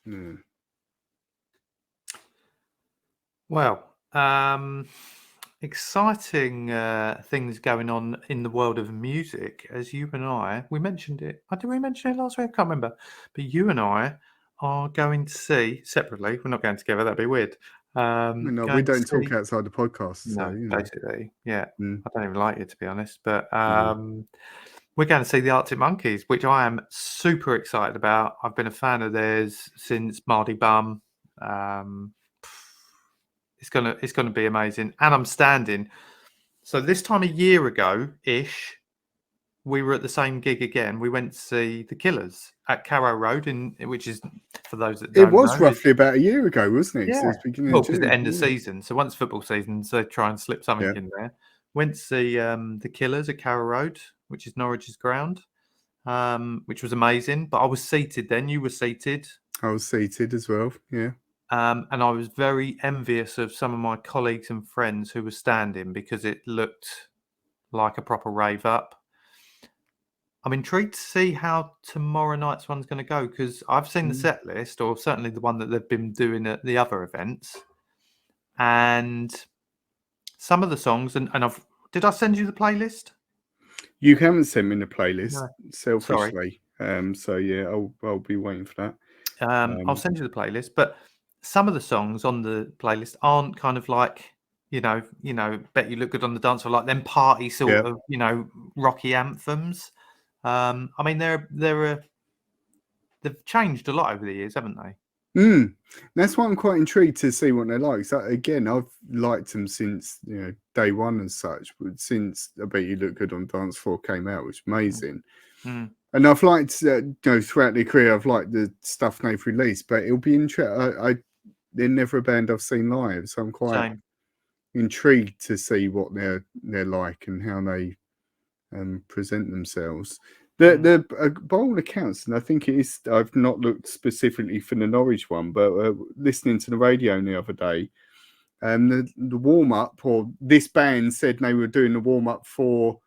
Yeah. Well, exciting things going on in the world of music. As you and we mentioned it. Did we mention it last week? I can't remember. But you and I are going to see separately. We're not going together. That'd be weird. No, we Going to don't talk see. outside the podcast, so No, you know. basically, yeah. Mm. I don't even like you, to be honest. But we're going to see the Arctic Monkeys, which I am super excited about. I've been a fan of theirs since Mardy Bum. It's gonna be amazing, and I'm standing. So this time a year ago ish, we were at the same gig again. We went to see the Killers at Carrow Road, which is, for those that It don't was know, roughly about a year ago, wasn't it? yeah. So it's beginning Well, of because the June. end of season. So once football seasons, they try and slip something in there. Went to see the Killers at Carrow Road, which is Norwich's ground, which was amazing. But I was seated then. You were seated. I was seated as well. Yeah. And I was very envious of some of my colleagues and friends who were standing because it looked like a proper rave up. I'm intrigued to see how tomorrow night's one's going to go because I've seen the set list, or certainly the one that they've been doing at the other events, and some of the songs. And did I send you the playlist? You haven't sent me the playlist, No. selfishly. So yeah, I'll be waiting for that. I'll send you the playlist, but some of the songs on the playlist aren't kind of like, bet you look good on the dance floor, like them party sort of, rocky anthems. I mean, they've changed a lot over the years, haven't they? That's why I'm quite intrigued to see what they're like. So again, I've liked them since day one and such, but since I Bet You Look Good on Dance Floor came out, which was amazing. And I've liked, throughout their career, I've liked the stuff they've released. But it'll be interesting. They're never a band I've seen live, so I'm quite intrigued to see what they're like and how they present themselves. The by all accounts, and I think it is. I've not looked specifically for the Norwich one, but listening to the radio the other day, the warm up, or this band said they were doing the warm up for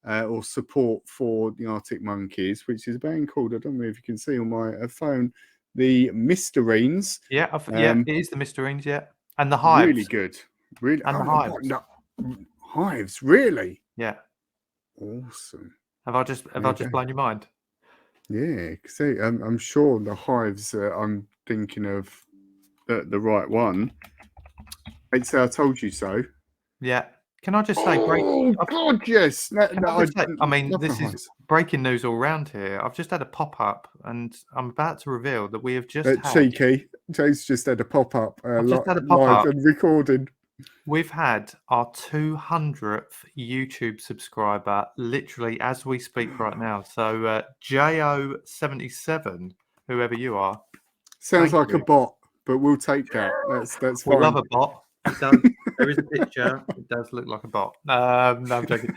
or support for the Arctic Monkeys, which is a band called, I don't know if you can see on my phone, the Mysterines. Yeah, it is the Mysterines, yeah, and the Hives. Really good, really. And the Hives. Hives, really. Yeah. Awesome. Have I just blown your mind? Yeah, see, I'm sure the Hives. I'm thinking of the right one. I'd say I told you so. Yeah. Can I just say, God, yes. This is breaking news all around here. I've just had a pop up, and I'm about to reveal that we have just had. Cheeky. James just had a pop up. Just had a pop up live and recorded. We've had our 200th YouTube subscriber literally as we speak right now. So JO77, whoever you are. Sounds like a bot, but we'll take that. That's fine. We love a bot. It does. There is a picture. It does look like a bot. No, I'm joking.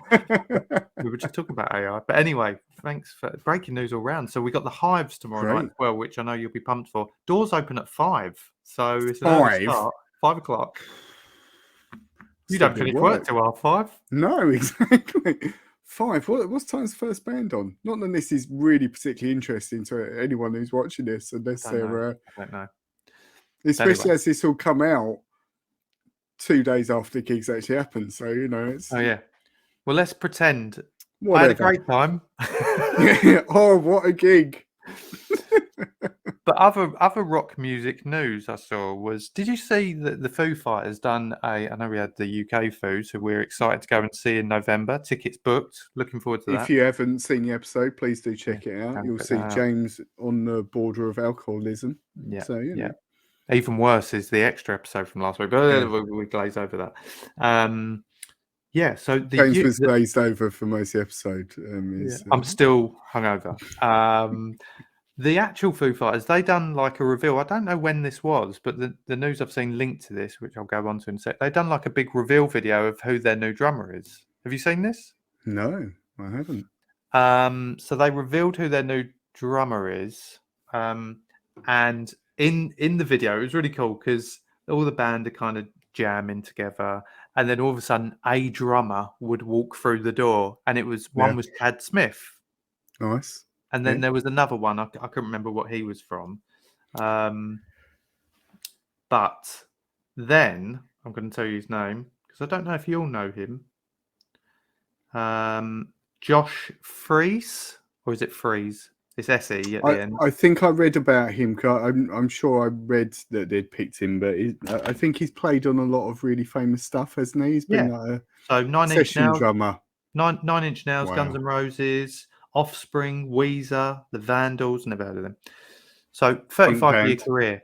We were just talking about AI. But anyway, thanks for breaking news all round. So we got the Hives tomorrow night as well, which I know you'll be pumped for. Doors open at 5. So it's an early start. 5 o'clock. You don't finish work till 5:30. No, exactly. 5. What time's the first band on? Not that this is really particularly interesting to anyone who's watching this, unless they're. I don't know. Especially as this will come out 2 days after gigs actually happen. So, it's. Oh, yeah. Well, let's pretend. Whatever. I had a great time. Yeah. Oh, what a gig. But other rock music news I saw was, did you see that the Foo Fighters done I know we had the UK Foo, so we're excited to go and see in November. Tickets booked. Looking forward to that. If you haven't seen the episode, please do check it out. You'll see James on the border of alcoholism. Yeah. So, yeah. Even worse is the extra episode from last week, but we glaze over that. Yeah, so James was glazed over for most of the episode. I'm still hungover. The actual Foo Fighters, they done like a reveal. I don't know when this was, but the news I've seen linked to this, which I'll go on to in a sec. They done like a big reveal video of who their new drummer is. Have you seen this? No, I haven't. So they revealed who their new drummer is, and in the video, it was really cool because all the band are kind of jamming together, and then all of a sudden, a drummer would walk through the door, and it was one was Chad Smith. Nice. And then there was another one. I couldn't remember what he was from. But then I'm going to tell you his name because I don't know if you'll know him. Josh Freese, or is it Freeze? It's SE at the end. I think I read about him. 'Cause I'm sure I read that they'd picked him, but I think he's played on a lot of really famous stuff, hasn't he? He's been like So a 9 Inch session Nails, drummer. 9 Inch Nails, Wow. Guns N' Roses, Offspring, Weezer, The Vandals. Never heard of them. So 35-year career.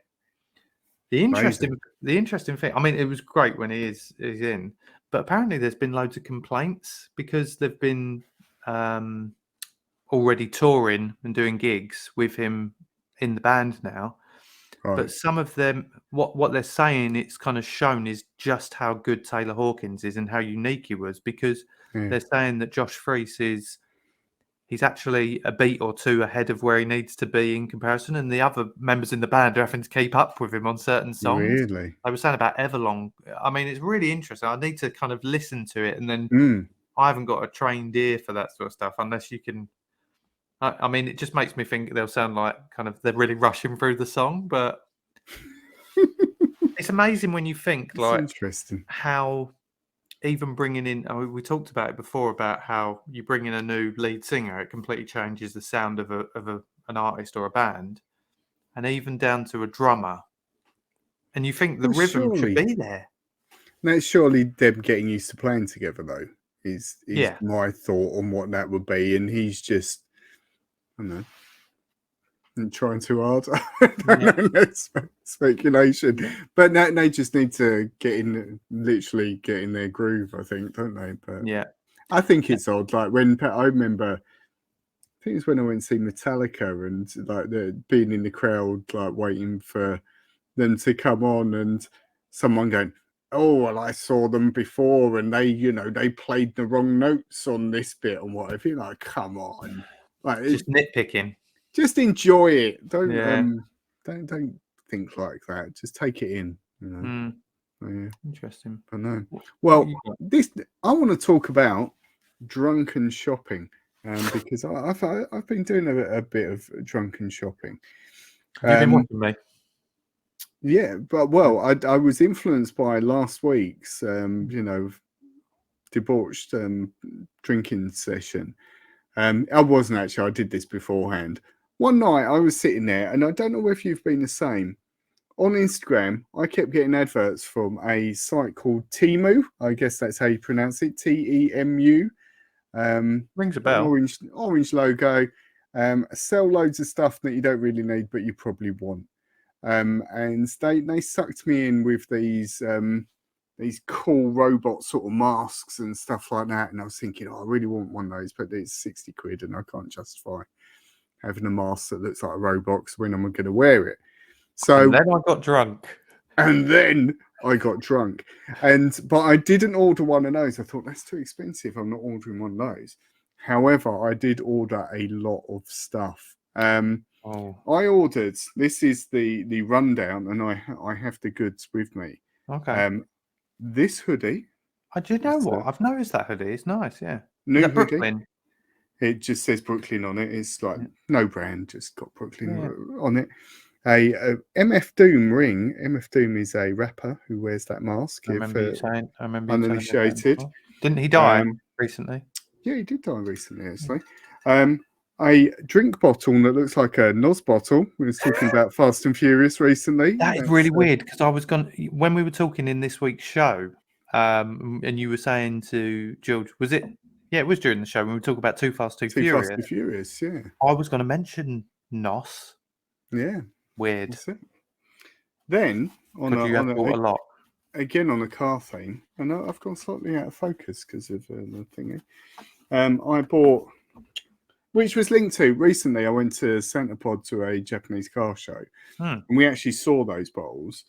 The interesting thing. I mean, it was great when he's in, but apparently there's been loads of complaints because they've been already touring and doing gigs with him in the band now. Right. But some of them, what they're saying, it's kind of shown is just how good Taylor Hawkins is and how unique he was, because they're saying that Josh Freese he's actually a beat or two ahead of where he needs to be in comparison, and the other members in the band are having to keep up with him on certain songs. Really? I was saying about Everlong. I mean, it's really interesting. I need to kind of listen to it, and then I haven't got a trained ear for that sort of stuff unless you can. I mean, it just makes me think they'll sound like kind of they're really rushing through the song, but it's amazing when you think like interesting how even bringing in. I mean, we talked about it before about how you bring in a new lead singer, it completely changes the sound of an artist or a band, and even down to a drummer. And you think the rhythm should be there. Now, surely them getting used to playing together though is Yeah. my thought on what that would be, and he's just, I don't know, trying too hard. I don't know, speculation, but they just need to literally get in their groove, I think, don't they? But yeah, I think it's odd. Like when I remember, I think it's when I went to see Metallica and like being in the crowd, like waiting for them to come on, and someone going, "Oh, well, I saw them before, and they played the wrong notes on this bit and whatever." You're like, come on, like just nitpicking. Just enjoy it. Don't don't think like that. Just take it in. You know. Yeah. Interesting. I know. Well, I want to talk about drunken shopping, because I've been doing a bit of drunken shopping. Have you been watching me? Yeah, but I was influenced by last week's debauched drinking session. I wasn't actually. I did this beforehand. One night I was sitting there, and I don't know if you've been the same. On Instagram, I kept getting adverts from a site called Temu. I guess that's how you pronounce it. TEMU. Rings a bell. Orange logo. Sell loads of stuff that you don't really need, but you probably want. And they sucked me in with these cool robot sort of masks and stuff like that. And I was thinking, I really want one of those, but it's 60 quid and I can't justify having a mask that looks like a robot when I'm going to wear it. So and then I got drunk. But I didn't order one of those. I thought that's too expensive. I'm not ordering one of those. However, I did order a lot of stuff. I ordered, this is the rundown, and I have the goods with me. Okay. This hoodie. Do you know what? I've noticed that hoodie. It's nice, yeah. New is that hoodie. Brooklyn? It just says Brooklyn on it. It's like no brand, just got Brooklyn on it. A MF Doom ring. MF Doom is a rapper who wears that mask. I remember you saying uninitiated. Didn't he die recently? Yeah, he did die recently, actually. A drink bottle that looks like a Nos bottle. We were talking about Fast and Furious recently. That is really weird, because I was when we were talking in this week's show, and you were saying to George, was it? Yeah, it was during the show when we were talking about Too Fast, Too Furious. Fast, Too Furious, yeah. I was going to mention Nos. Yeah. Weird. Then on a lot. Again on a car theme, and I've gone slightly out of focus because of the thingy. I bought, which was linked to recently. I went to Santa Pod to a Japanese car show, and we actually saw those bottles.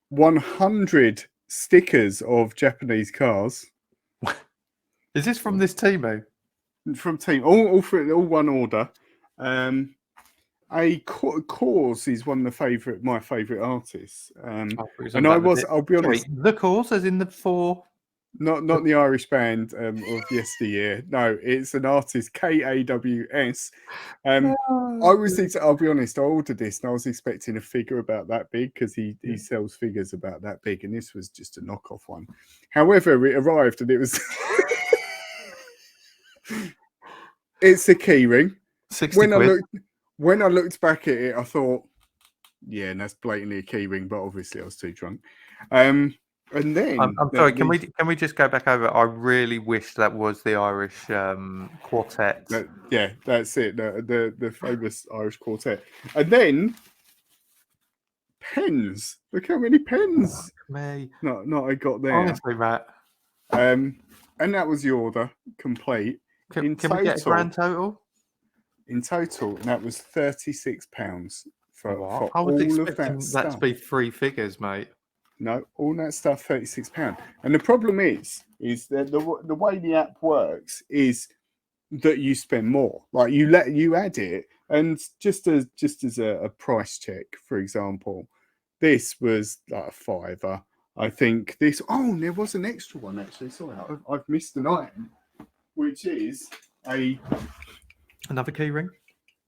100 stickers of Japanese cars. Is this from this Temu? From Team, all one order. Cause is one of my favourite artists. And I'll be honest. The Cause, as in the 4. Not the Irish band of yesteryear. No, it's an artist, KAWS. I'll be honest, I ordered this and I was expecting a figure about that big because he sells figures about that big, and this was just a knockoff one. However, it arrived and it was it's a keyring. 60 quid. When I looked back at it, I thought, yeah, and that's blatantly a keyring, but obviously I was too drunk. And then I'm sorry. Can we just go back over? I really wish that was the Irish quartet. Yeah, that's it. The famous Irish quartet. And then pens. Look how many pens. Me. Not I got there. Honestly, Matt. And that was the order complete. Can we get a grand total? In total, that was £36 for I was all expecting of that stuff. to be three figures, mate. No, all that stuff, £36. And the problem is that the way the app works is that you spend more. Like you add it, and just as a price check, for example, this was like a £5. I think this. Oh, there was an extra one actually. Sorry, I've missed an item, which is another keyring.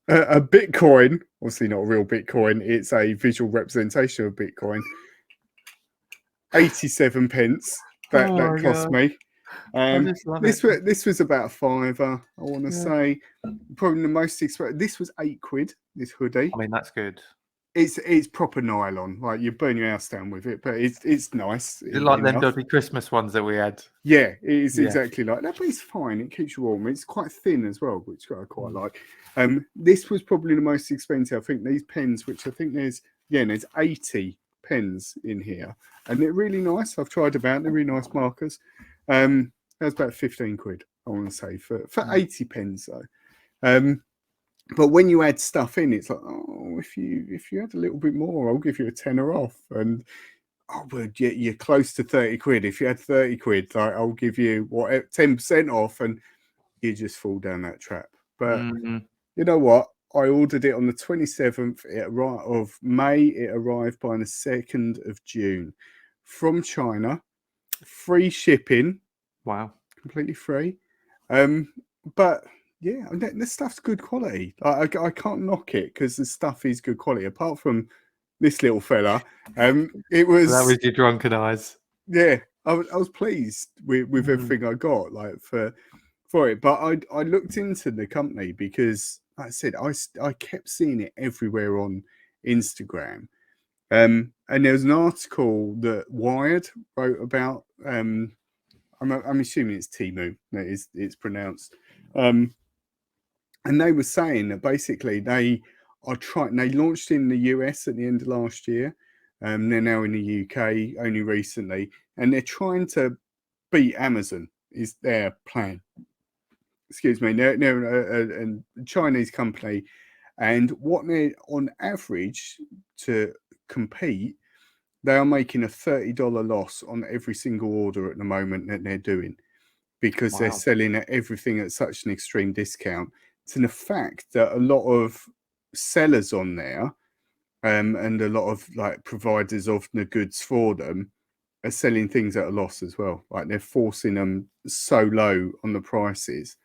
A Bitcoin. Obviously not a real Bitcoin. It's a visual representation of Bitcoin. 87 pence that cost me. This was about £5. I want to say probably the most expensive. This was £8. This hoodie. I mean, that's good. It's proper nylon. Like you burn your house down with it, but it's nice. Is it like them dodgy Christmas ones that we had? Yeah, it is exactly like that. But it's fine. It keeps you warm. It's quite thin as well, which I quite like. This was probably the most expensive. I think these pens, which I think there's 80 pens in here, and they're really nice. I've tried about. They're really nice markers. That was about 15 quid, I want to say, for 80 pens though. But when you add stuff in, it's like, oh, if you add a little bit more, I'll give you a tenner off. And well, you're close to 30 quid. If you add 30 quid, like, I'll give you 10% off, and you just fall down that trap. But you know what? I ordered it on the 27th of May. It arrived by the 2nd of June from China. Free shipping. Wow. Completely free. But yeah, the stuff's good quality. I can't knock it because the stuff is good quality. Apart from this little fella, it was. That was your drunken eyes. Yeah, I was pleased with everything I got, like for it. But I looked into the company because, like I said, I kept seeing it everywhere on Instagram. And there was an article that Wired wrote about. I'm assuming it's Temu. It's pronounced. And they were saying that basically they launched in the US at the end of last year. They're now in the UK only recently, and they're trying to beat Amazon is their plan. Excuse me, they're a Chinese company, and what they're on average to compete, they are making a $30 loss on every single order at the moment that they're doing, because they're selling everything at such an extreme discount, to the fact that a lot of sellers on there and a lot of like providers of the goods for them are selling things at a loss as well. Like they're forcing them so low on the prices.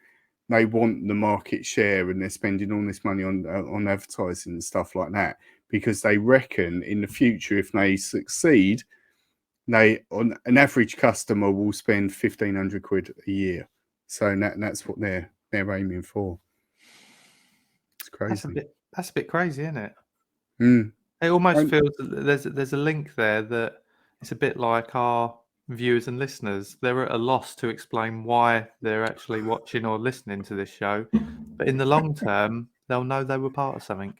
They want the market share, and they're spending all this money on advertising and stuff like that, because they reckon in the future, if they succeed, on an average customer will spend 1,500 quid a year. So that's what they're aiming for. It's crazy. That's a bit crazy, isn't it? It almost feels that there's a link there that it's a bit like our viewers and listeners. They're at a loss to explain why they're actually watching or listening to this show, but in the long term, they'll know they were part of something.